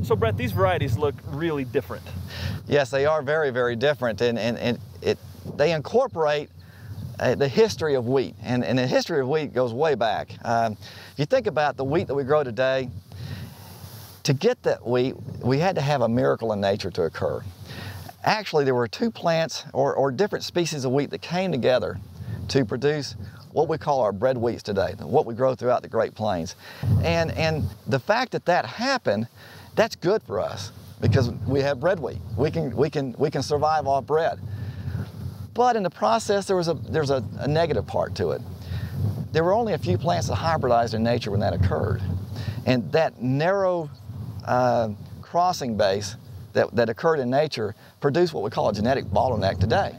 So Brett, these varieties look really different. Yes, they are very, very different, and they incorporate the history of wheat, and the history of wheat goes way back. If you think about the wheat that we grow today, to get that wheat, we had to have a miracle in nature to occur. Actually, there were two plants or different species of wheat that came together to produce what we call our bread wheats today, what we grow throughout the Great Plains. And the fact that that happened, that's good for us because we have bread wheat. We can survive off bread. But in the process, there's a negative part to it. There were only a few plants that hybridized in nature when that occurred. And that narrow crossing base that occurred in nature produced what we call a genetic bottleneck today.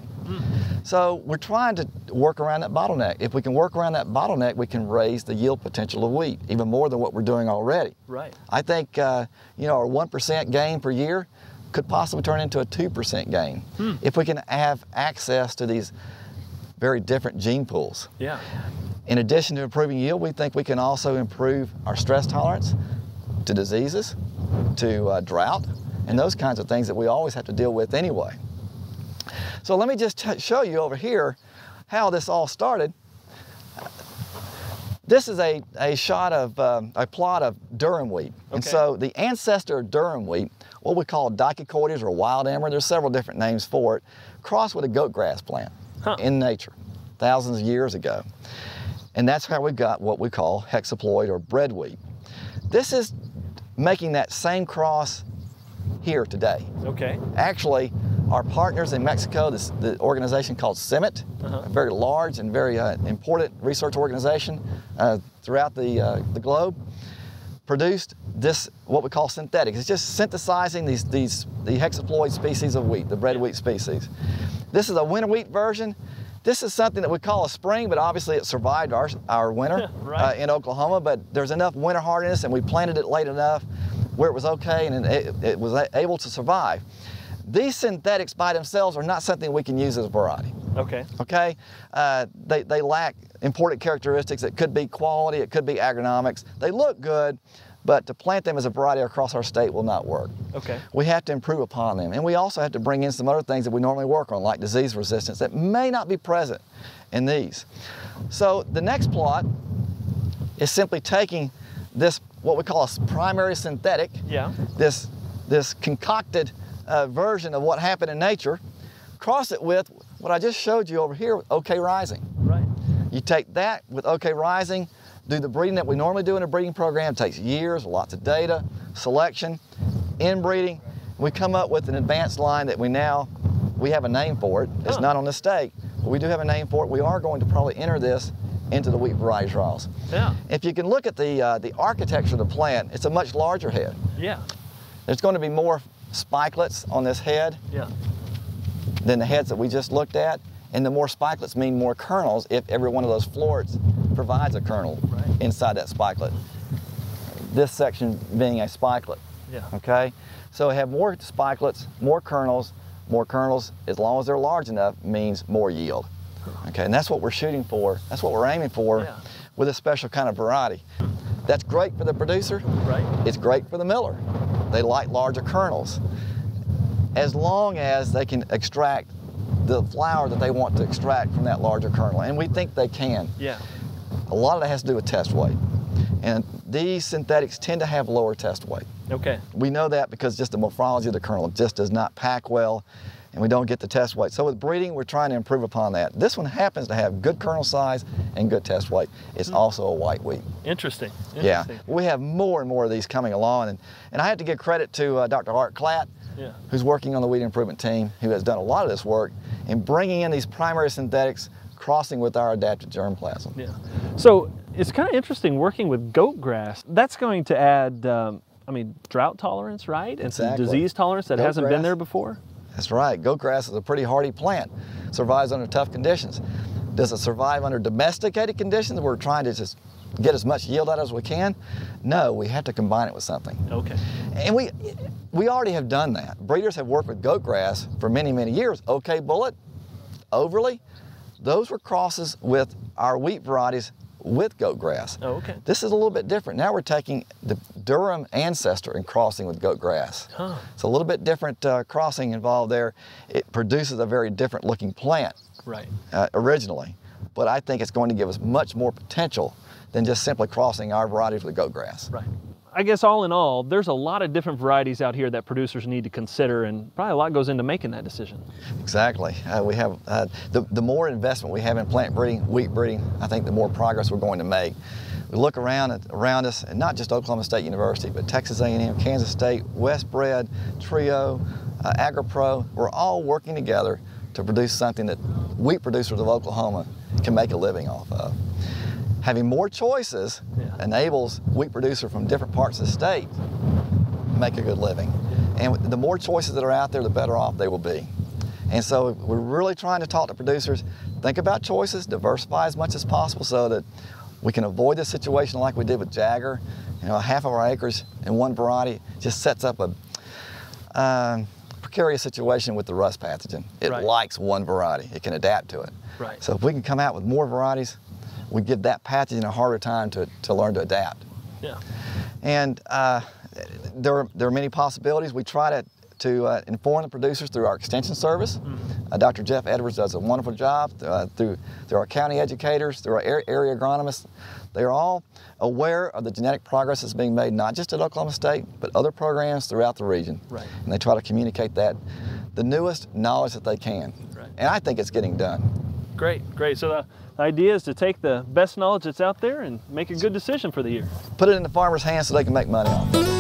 So we're trying to work around that bottleneck. If we can work around that bottleneck, we can raise the yield potential of wheat even more than what we're doing already. Right. I think our 1% gain per year could possibly turn into a 2% gain if we can have access to these very different gene pools. Yeah. In addition to improving yield, we think we can also improve our stress tolerance to diseases, to drought, and those kinds of things that we always have to deal with anyway. So let me just show you over here how this all started. This is a shot of a plot of durum wheat. Okay. And so the ancestor of durum wheat, what we call dicotyledons or wild emmer, there's several different names for it, crossed with a goat grass plant in nature thousands of years ago. And that's how we got what we call hexaploid or bread wheat. This is making that same cross here today. Okay. Actually, our partners in Mexico, the organization called SUNUP, a very large and very important research organization throughout the globe, produced this, what we call synthetics. It's just synthesizing the hexaploid species of wheat, the bread wheat species. This is a winter wheat version. This is something that we call a spring, but obviously it survived our winter in Oklahoma, but there's enough winter hardiness and we planted it late enough where it was okay and it was able to survive. These synthetics by themselves are not something we can use as a variety. Okay. Okay? They lack important characteristics. It could be quality, it could be agronomics. They look good, but to plant them as a variety across our state will not work. Okay. We have to improve upon them. And we also have to bring in some other things that we normally work on, like disease resistance, that may not be present in these. So the next plot is simply taking this, what we call a primary synthetic, this concocted version of what happened in nature, cross it with what I just showed you over here with OK Rising. Right. You take that with OK Rising, do the breeding that we normally do in a breeding program. It takes years, lots of data, selection, inbreeding. We come up with an advanced line that we have a name for it. It's not on the stake, but we do have a name for it. We are going to probably enter this into the wheat variety trials. Yeah. If you can look at the architecture of the plant, it's a much larger head. Yeah. There's going to be more spikelets on this head than the heads that we just looked at, and the more spikelets mean more kernels if every one of those florets provides a kernel inside that spikelet. This section being a spikelet. Yeah. Okay? So we have more spikelets, more kernels, as long as they're large enough, means more yield. Okay, and that's what we're shooting for, that's what we're aiming for with a special kind of variety. That's great for the producer, it's great for the miller. They like larger kernels, as long as they can extract the flour that they want to extract from that larger kernel, and we think they can. Yeah. A lot of that has to do with test weight, and these synthetics tend to have lower test weight. Okay. We know that because just the morphology of the kernel just does not pack well, and we don't get the test weight. So with breeding, we're trying to improve upon that. This one happens to have good kernel size and good test weight. It's also a white wheat. Interesting. Yeah. We have more and more of these coming along, and I have to give credit to Dr. Art Klatt, who's working on the wheat improvement team, who has done a lot of this work in bringing in these primary synthetics, crossing with our adapted germplasm. Yeah. So it's kind of interesting working with goat grass. That's going to add, drought tolerance, right? And some disease tolerance that hasn't been there before? That's right. Goat grass is a pretty hardy plant. Survives under tough conditions. Does it survive under domesticated conditions? We're trying to just get as much yield out as we can. No, we have to combine it with something. Okay. And we already have done that. Breeders have worked with goat grass for many, many years. OK Bullet, Overly, those were crosses with our wheat varieties with goat grass. Oh, okay. This is a little bit different. Now we're taking the Durham ancestor and crossing with goat grass. Huh. It's a little bit different crossing involved there. It produces a very different looking plant Right. Originally, but I think it's going to give us much more potential than just simply crossing our varieties with goat grass. Right. I guess all in all, there's a lot of different varieties out here that producers need to consider, and probably a lot goes into making that decision. Exactly. We have the more investment we have in plant breeding, wheat breeding, I think the more progress we're going to make. We look around us, and not just Oklahoma State University, but Texas A&M, Kansas State, Westbred, Trio, AgriPro. We're all working together to produce something that wheat producers of Oklahoma can make a living off of. Having more choices enables wheat producers from different parts of the state to make a good living. And the more choices that are out there, the better off they will be. And so we're really trying to talk to producers, think about choices, diversify as much as possible so that we can avoid this situation like we did with Jagger. You know, half of our acres in one variety just sets up a precarious situation with the rust pathogen. It likes one variety. It can adapt to it. Right. So if we can come out with more varieties, we give that pathogen a harder time to learn to adapt. Yeah. And there are many possibilities. We try to inform the producers through our extension service. Dr. Jeff Edwards does a wonderful job through our county educators, through our area agronomists. They are all aware of the genetic progress that's being made, not just at Oklahoma State, but other programs throughout the region. Right. And they try to communicate the newest knowledge that they can. Right. And I think it's getting done. Great, great. So the idea is to take the best knowledge that's out there and make a good decision for the year. Put it in the farmer's hands so they can make money off it.